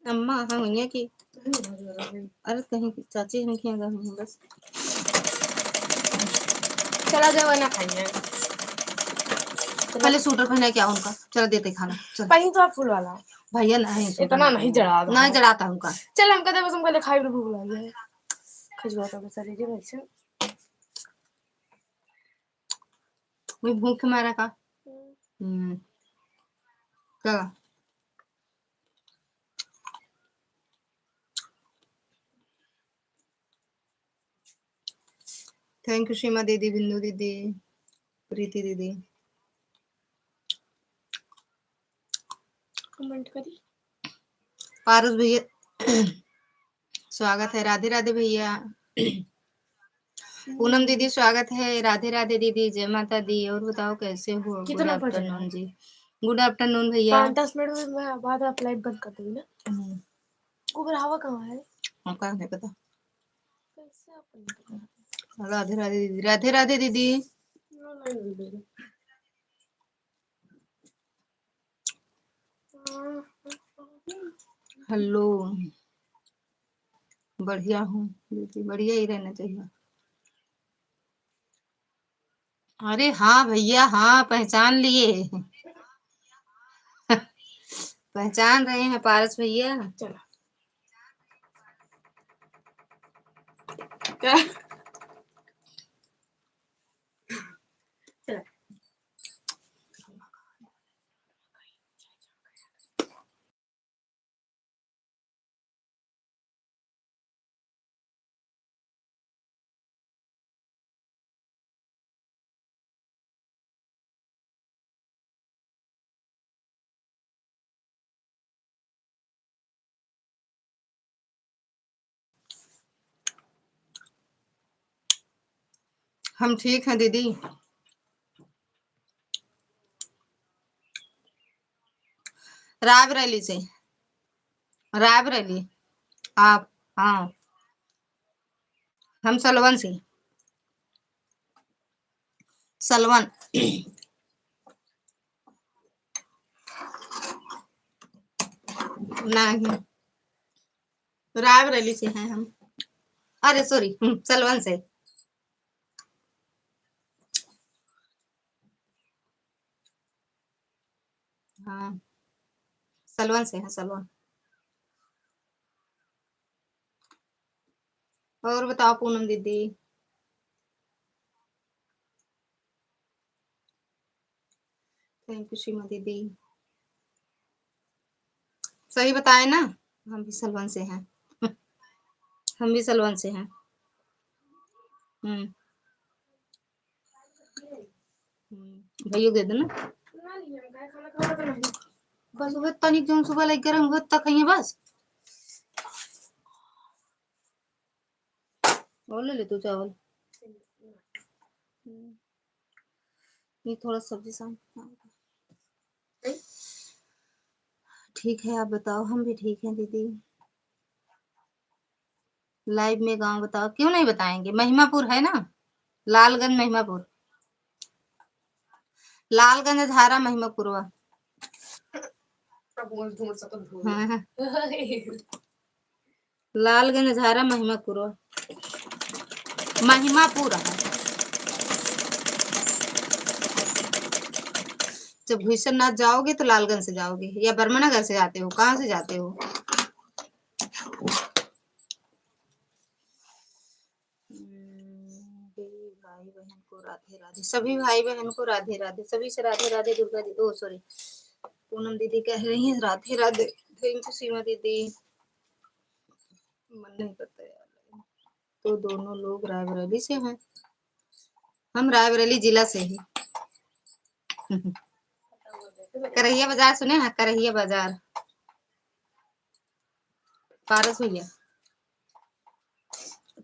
अम्मा हाँ भैया की अरे कहीं चाची हम खिया बस चला जाओ ना खाइए पहले सूटर पहना क्या उनका चल देते खाना चल पहले तो आप फूल वाला भैया नहीं इतना नहीं जड़ा नहीं जड़ाता उनका चल हम कहते बस हम पहले खाई भूख लगी है खजवा तो सारी जी वैसे मैं भूख मारा का क्या थैंक यू सीमा दीदी बिंदु दीदी प्रीति दीदी कमेंट करी पारस भैया स्वागत है। राधे राधे भैया। पूनम दीदी स्वागत है। राधे राधे दीदी, जय माता दी। और बताओ कैसे हो? गुड कितना आफ्टरनून जी। गुड आफ्टरनून भैया। 5-10 मिनट में बाद आप लाइव बंद कर दोगे ना? ऊपर हवा कहाँ है? कहाँ नहीं पता। कैसे आपको नहीं पता? राधे राधे दीदी, राधे राधे दीदी। हेलो, बढ़िया हूँ दीदी, बढ़िया ही रहना चाहिए। अरे हाँ भैया, हाँ पहचान लिए। पहचान रहे हैं पारस भैया। चलो क्या? चलो हम ठीक हैं दीदी। रायबरेली से। रायबरेली। आप? हाँ, हम सलवन से। सलवन। नहीं, रायबरेली से हैं हम। अरे सॉरी, सलवन से। हाँ, सलवन से है, सलवन। और बताओ पूनम दीदी। थैंक यू सीमा दीदी। सही बताए ना? हम भी सलवन से हैं। हम भी सलवन से हैं। हम्म। भैया दे देना। बस वह तनिक जो सुबह लग गरम वह तक है बस। और ले तू चावल। ये थोड़ा सब्जी शाम। ठीक है, आप बताओ। हम भी ठीक हैं दीदी। लाइव में गांव बताओ, क्यों नहीं बताएंगे? महिमापुर है ना, लालगंज महिमापुर। लालगंज धारा महिमापुर। हाँ, लालगंज धारा महिमापुर। महिमापुर है। जब भूषणनाथ जाओगे तो लालगंज से जाओगे या बर्मनगर से जाते हो? कहाँ से जाते हो? भाई बहन को राधे राधे। सभी भाई बहन को राधे राधे। सभी से राधे राधे। दुर्गा दीदी, ओ सॉरी, पूनम दीदी कह रही है राधे राधे। थैंक यू सीमा दीदी। मन नहीं करता यार। तो दोनों लोग रायबरेली से हैं। हम रायबरेली जिला से ही। करहिया बाजार सुने हैं? करहिया बाजार। पारस भैया,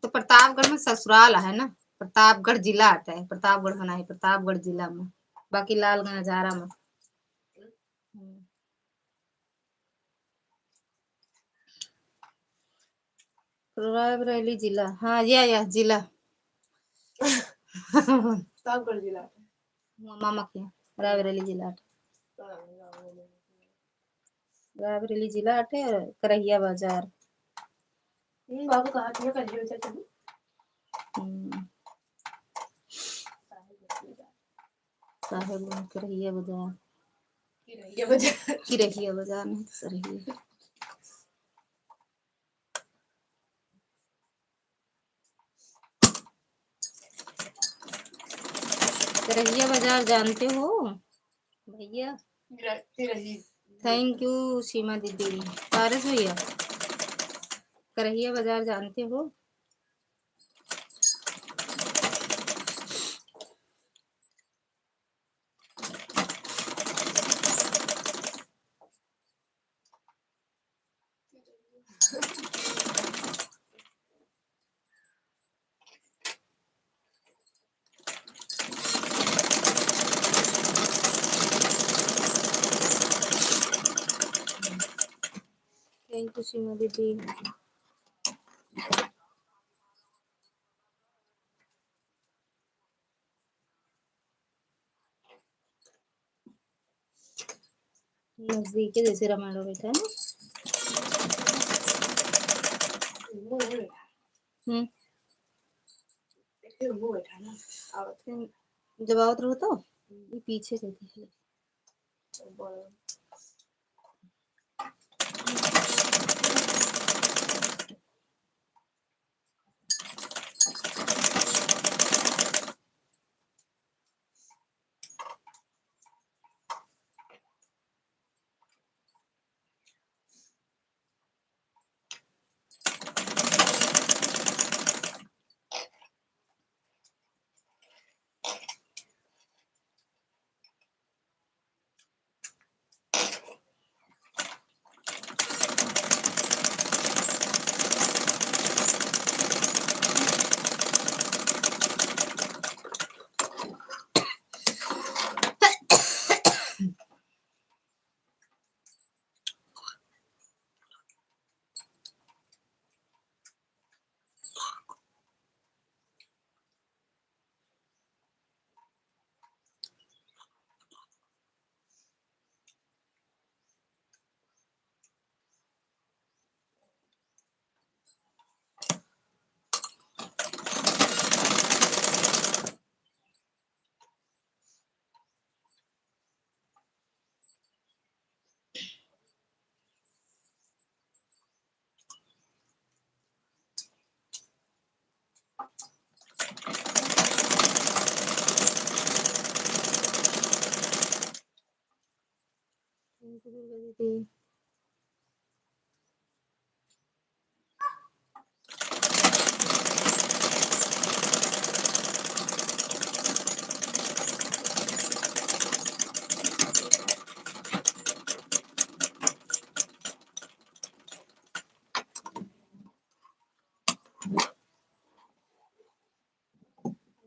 तो प्रतापगढ़ में ससुराल है ना। प्रतापगढ़ जिला आता है। प्रतापगढ़ बना है प्रतापगढ़ जिला में। बाकी लालगंज हजारा में। रायबरेली जिला, हाँ या जिला। प्रतापगढ़ जिला। मामा के रायबरेली जिला। रायबरेली जिला अटे और करहिया बाजार। बाबू कहा कर साहेब करहिया बाजार। बाजार किरहिया बाजार नहीं तो सरहिया। करहिया बाजार जानते हो भैया? थैंक यू सीमा दीदी। पारस भैया, करहिया बाजार जानते हो? थैंक यू सीमा दीदी। नजदीक है जैसे रमाडो बैठा है ना। जब आवत रहो तो ये पीछे से थी। दीदी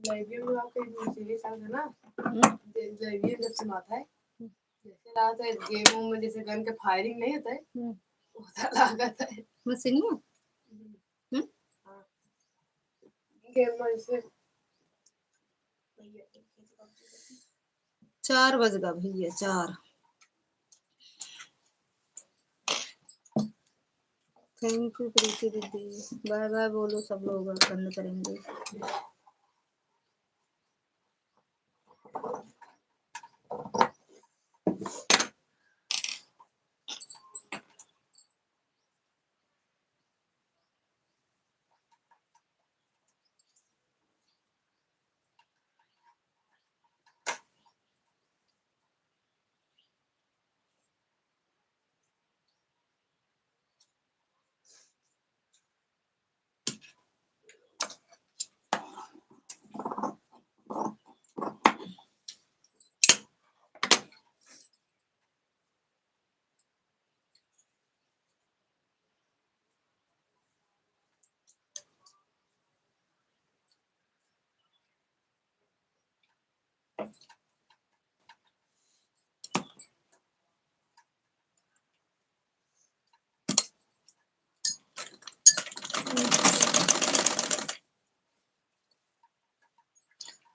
लाइब्रेरी में आपका सीरीज है ना, लाइब्रेरी जब से आता है जैसे रात है गेमों में जैसे गन के फायरिंग नहीं होता है होता लागत है मुझसे नहीं है। गेम में जैसे 4 बज गया भैया 4। थैंक यू प्रीति दीदी। बाय बाय बोलो सब लोग बंद करेंगे।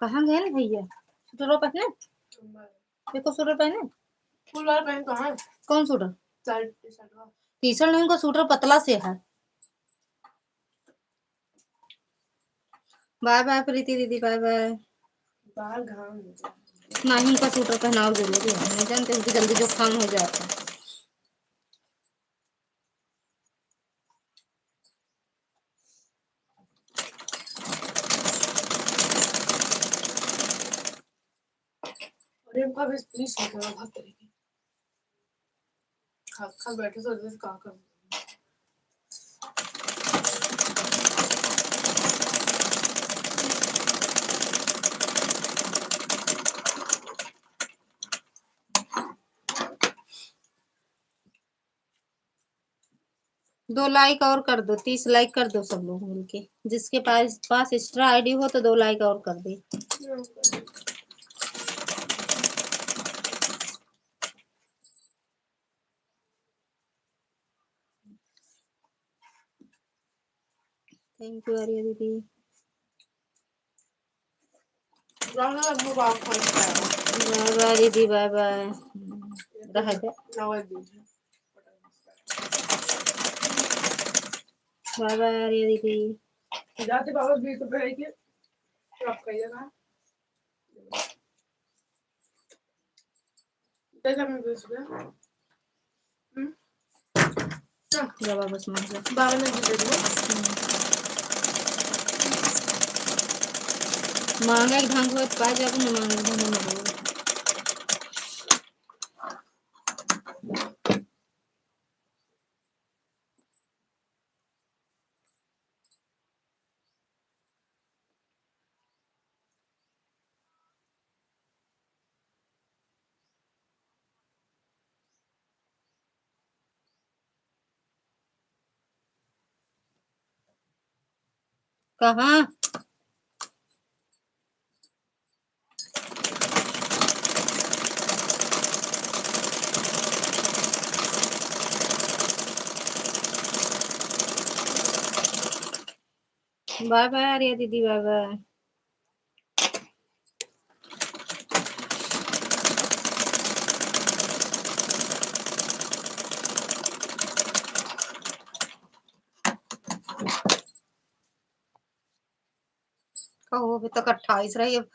कहाँ गए ना भैया? स्वेटर पहने? देखो स्वेटर पहने। फुल वाला पहन कहाँ है? कौन स्वेटर? टी शर्ट नहीं, उनका स्वेटर पतला से है। बाय बाय प्रीति दीदी बाय बाय। बाहर घाम नहीं, उनका स्वेटर पहनाओ जरूरी है, नहीं जानते उनकी जल्दी जुकाम हो जाता है। अरे उनका भी प्लीज निकलना बहुत तरीके खा बैठे तो कहाँ कर 2 लाइक और कर दो, 30 लाइक कर दो सब लोग मिलके। जिसके पास एक्स्ट्रा आईडी हो तो 2 लाइक और कर दे। थैंक यू आर्या दीदी। बाय बाय दीदी, बाय बाय। रह गया। बाय बाय आर्या दीदी। जाते बाबा 20 रुपए है कि आप खाइएगा। कैसा मैं 20 रुपए जा वापस मांग जा। बाबा ने दे दिया। मांगे ढंग हो पा जब न मांगे ढंग न हो। कहाँ? बाय बाय आर्या दीदी, बाय बाय। कहो अभी तक 28 रही, अब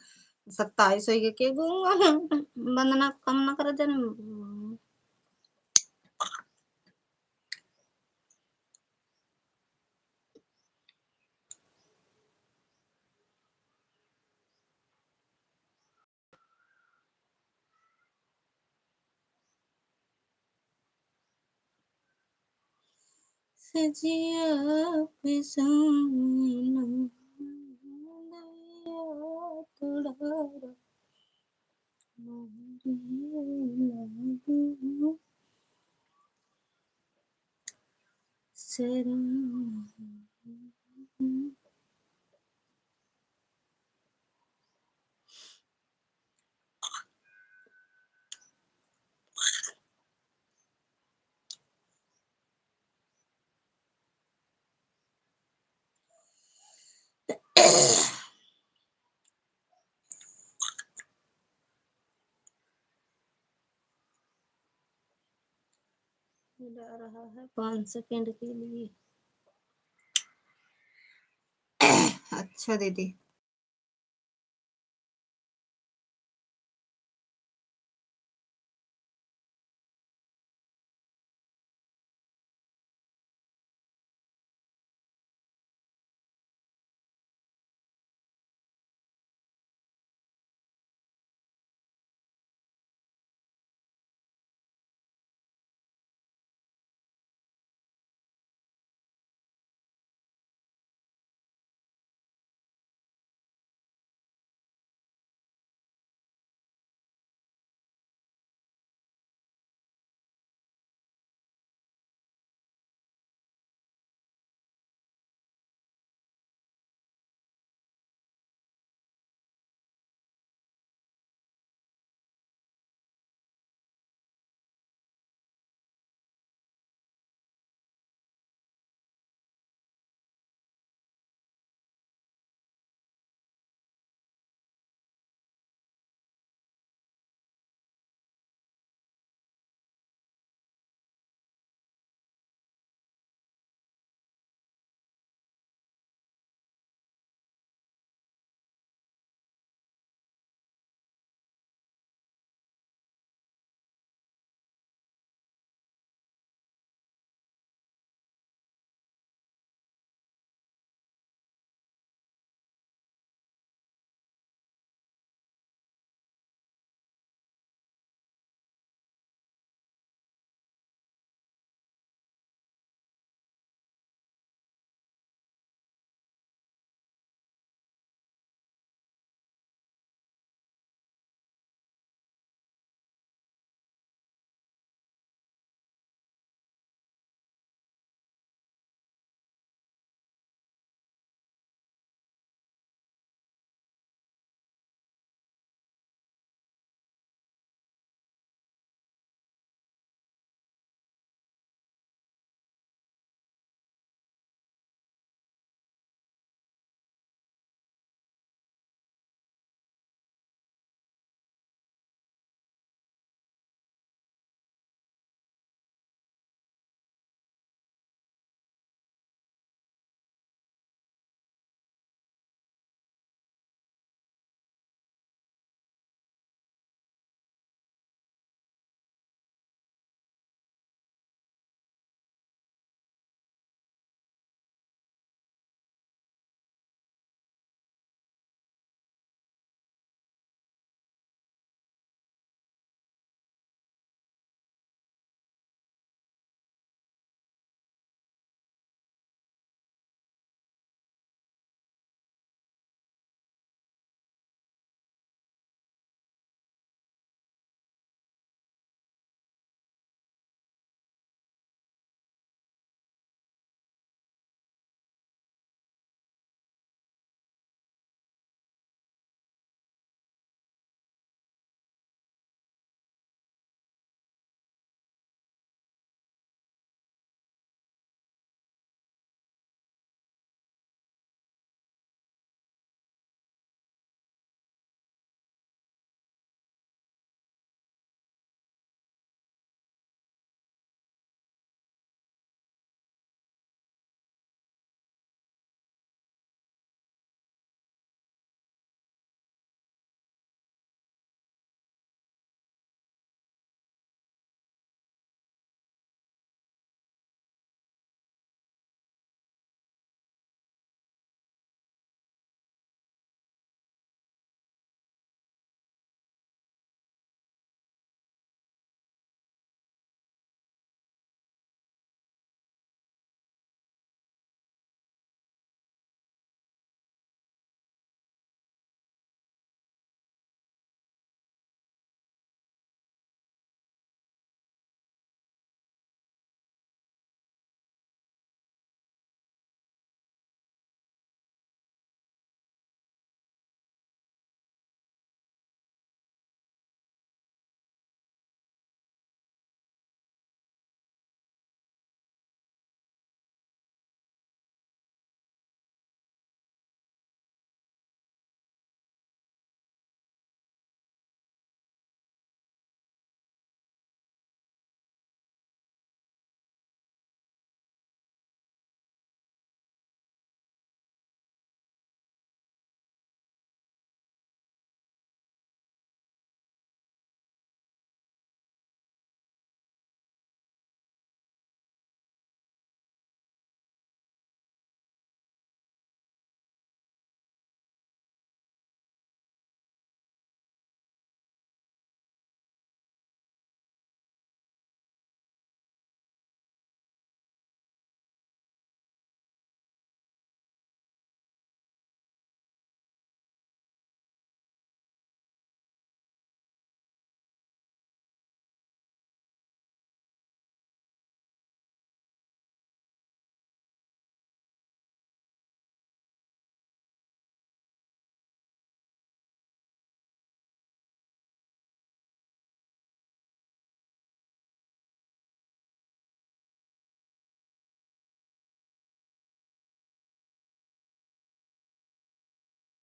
27 हो के वंदना कम ना कर जन। सजिया पिसना तोड़ा मिला रहा है 5 सेकंड के लिए। अच्छा दीदी।